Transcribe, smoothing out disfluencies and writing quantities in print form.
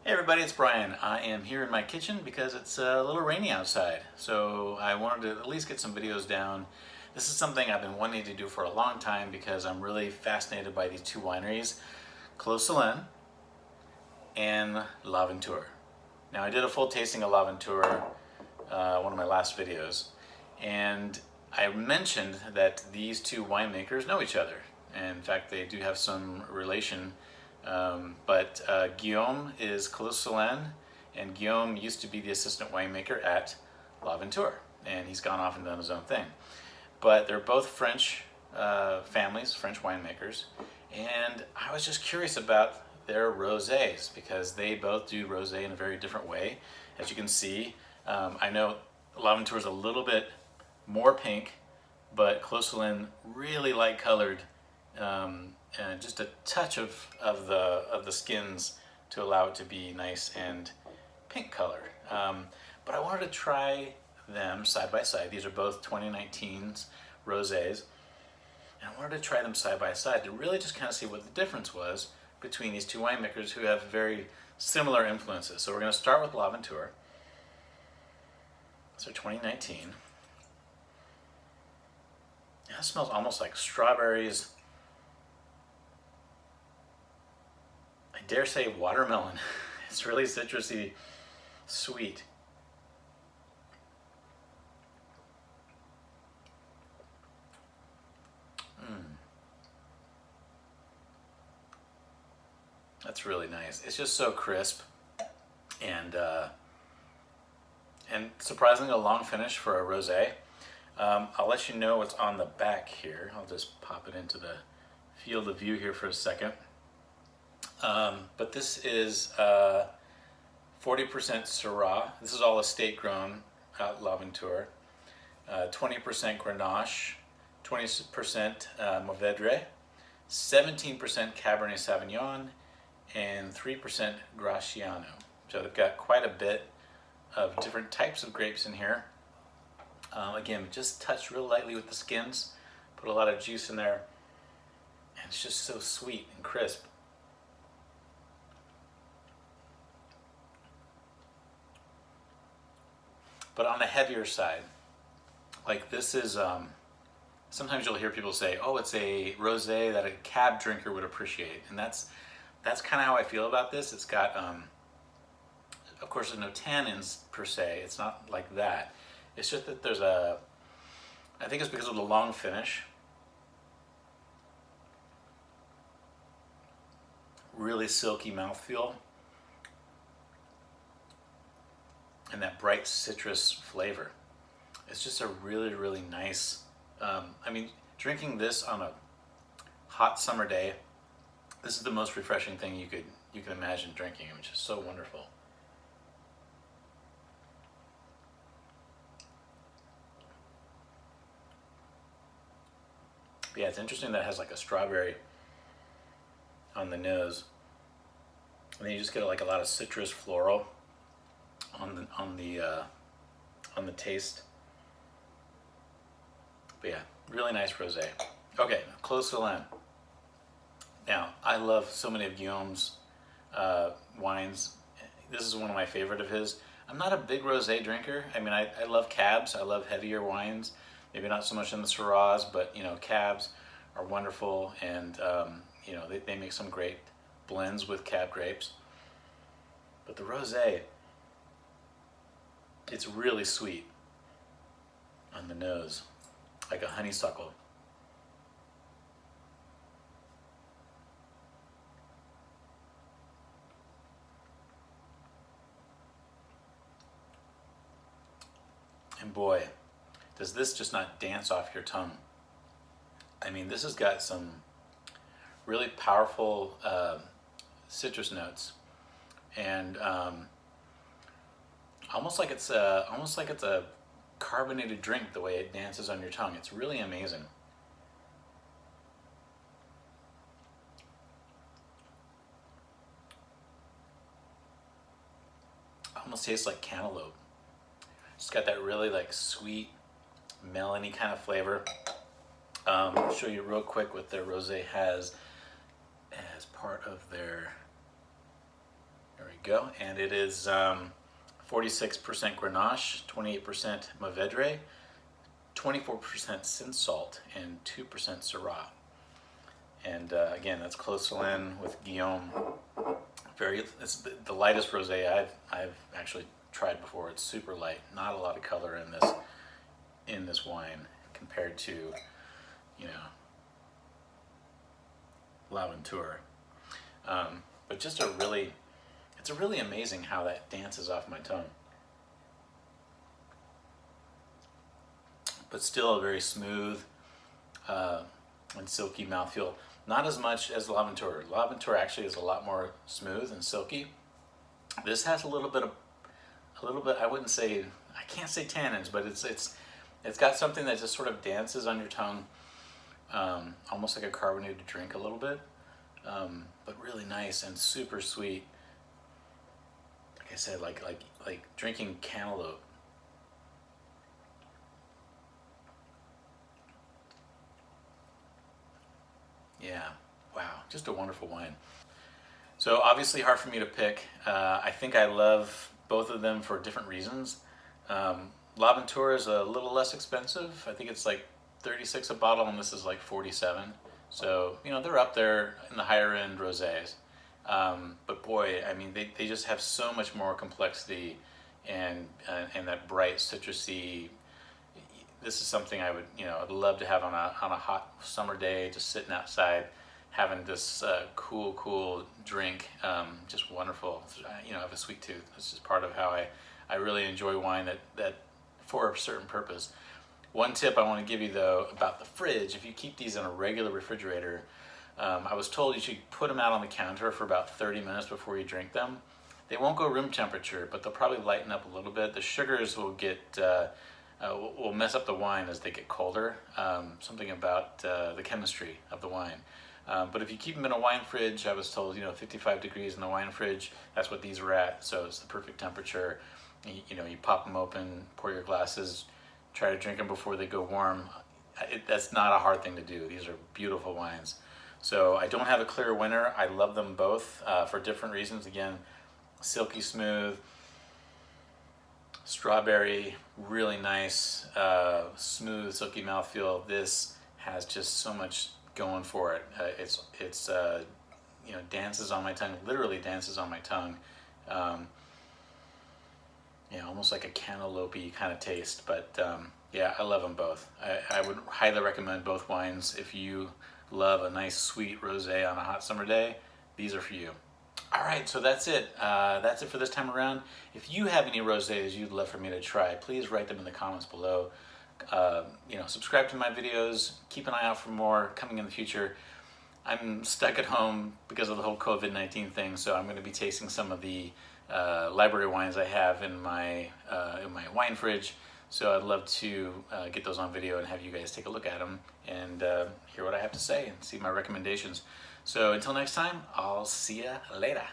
Hey everybody, it's Brian. I am here in my kitchen because it's a little rainy outside. So I wanted to at least get some videos down. This is something I've been wanting to do for a long time because I'm really fascinated by these two wineries, Clos Solene and LaVenture. Now I did a full tasting of LaVenture, one of my last videos, and I mentioned that these two winemakers know each other. And in fact, they do have some relation. But Guillaume is Clos Solene, and Guillaume used to be the assistant winemaker at LaVenture, and he's gone off and done his own thing. But they're both French families, French winemakers, and I was just curious about their rosés because they both do rosé in a very different way. As you can see, I know LaVenture is a little bit more pink, but Clos Solene really light colored. And just a touch of the skins to allow it to be nice and pink color. But I wanted to try them side by side. These are both 2019's rosés, and I wanted to try them side by side to really just kind of see what the difference was between these two winemakers who have very similar influences. So we're going to start with LaVenture. So 2019. It smells almost like strawberries. I dare say watermelon. It's really citrusy, sweet. That's really nice. It's just so crisp and surprisingly a long finish for a rosé. I'll let you know what's on the back here. I'll just pop it into the field of view here for a second. But this is 40% Syrah. This is all estate grown at LaVenture. 20% Grenache, 20% Mourvedre, 17% Cabernet Sauvignon, and 3% Graciano. So they've got quite a bit of different types of grapes in here. Again, just touched real lightly with the skins, put a lot of juice in there, and it's just so sweet and crisp. But on the heavier side, like this is, sometimes you'll hear people say, oh, it's a rosé that a cab drinker would appreciate. And that's kind of how I feel about this. It's got, of course, there's no tannins per se. It's not like that. It's just that there's I think it's because of the long finish. Really silky mouthfeel. And that bright citrus flavor. It's just a really, really nice, I mean, drinking this on a hot summer day, this is the most refreshing thing you could imagine drinking, which is so wonderful. But yeah, it's interesting that it has like a strawberry on the nose, and then you just get like a lot of citrus floral on the taste. But yeah, really nice rosé. Okay, Clos Solene. Now, I love so many of Guillaume's wines. This is one of my favorite of his. I'm not a big rosé drinker. I mean, I love cabs. I love heavier wines. Maybe not so much in the Syrahs, but you know, cabs are wonderful, and you know, they make some great blends with cab grapes. But the rosé, it's really sweet on the nose, like a honeysuckle. And boy, does this just not dance off your tongue. I mean, this has got some really powerful citrus notes, and almost like it's a carbonated drink the way it dances on your tongue. It's really amazing. Almost tastes like cantaloupe. It's got that really like sweet, melony kind of flavor. I'll show you real quick what their rosé has as part of their, there we go. And it is 46% Grenache, 28% Mourvedre, 24% Cinsault salt, and 2% Syrah. And again, that's Clos Solene with Guillaume. It's the lightest rosé I've actually tried before. It's super light, not a lot of color in this wine compared to, you know, LaVenture. But just it's really amazing how that dances off my tongue. But still a very smooth and silky mouthfeel. Not as much as LaVenture. LaVenture actually is a lot more smooth and silky. This has a little bit, I wouldn't say, I can't say tannins, but it's got something that just sort of dances on your tongue, almost like a carbonated drink a little bit, but really nice and super sweet. Like I said, like drinking cantaloupe. Yeah, wow, just a wonderful wine. So obviously hard for me to pick. I think I love both of them for different reasons. LaVenture is a little less expensive. I think it's like 36 a bottle, and this is like 47. So, you know, they're up there in the higher end rosés. But boy, I mean, they just have so much more complexity and that bright citrusy. This is something I would, you know, I'd love to have on a hot summer day, just sitting outside, having this cool drink. Just wonderful. You know, I have a sweet tooth. This is part of how I really enjoy wine that for a certain purpose. One tip I want to give you though about the fridge: if you keep these in a regular refrigerator, I was told you should put them out on the counter for about 30 minutes before you drink them. They won't go room temperature, but they'll probably lighten up a little bit. The sugars will get will mess up the wine as they get colder. Something about the chemistry of the wine. But if you keep them in a wine fridge, I was told, you know, 55 degrees in the wine fridge, that's what these are at. So it's the perfect temperature. You know, you pop them open, pour your glasses, try to drink them before they go warm. That's not a hard thing to do. These are beautiful wines. So I don't have a clear winner. I love them both for different reasons. Again, silky smooth, strawberry, really nice, smooth, silky mouthfeel. This has just so much going for it. It's you know, dances on my tongue, literally dances on my tongue. You know, almost like a cantaloupe-y kind of taste, but yeah, I love them both. I would highly recommend both wines. If you love a nice sweet rosé on a hot summer day, these are for you. All right, so that's it. That's it for this time around. If you have any rosés you'd love for me to try, please write them in the comments below. You know, subscribe to my videos. Keep an eye out for more coming in the future. I'm stuck at home because of the whole COVID-19 thing, so I'm going to be tasting some of the library wines I have in my wine fridge. So I'd love to get those on video and have you guys take a look at them and hear what I have to say and see my recommendations. So until next time, I'll see ya later.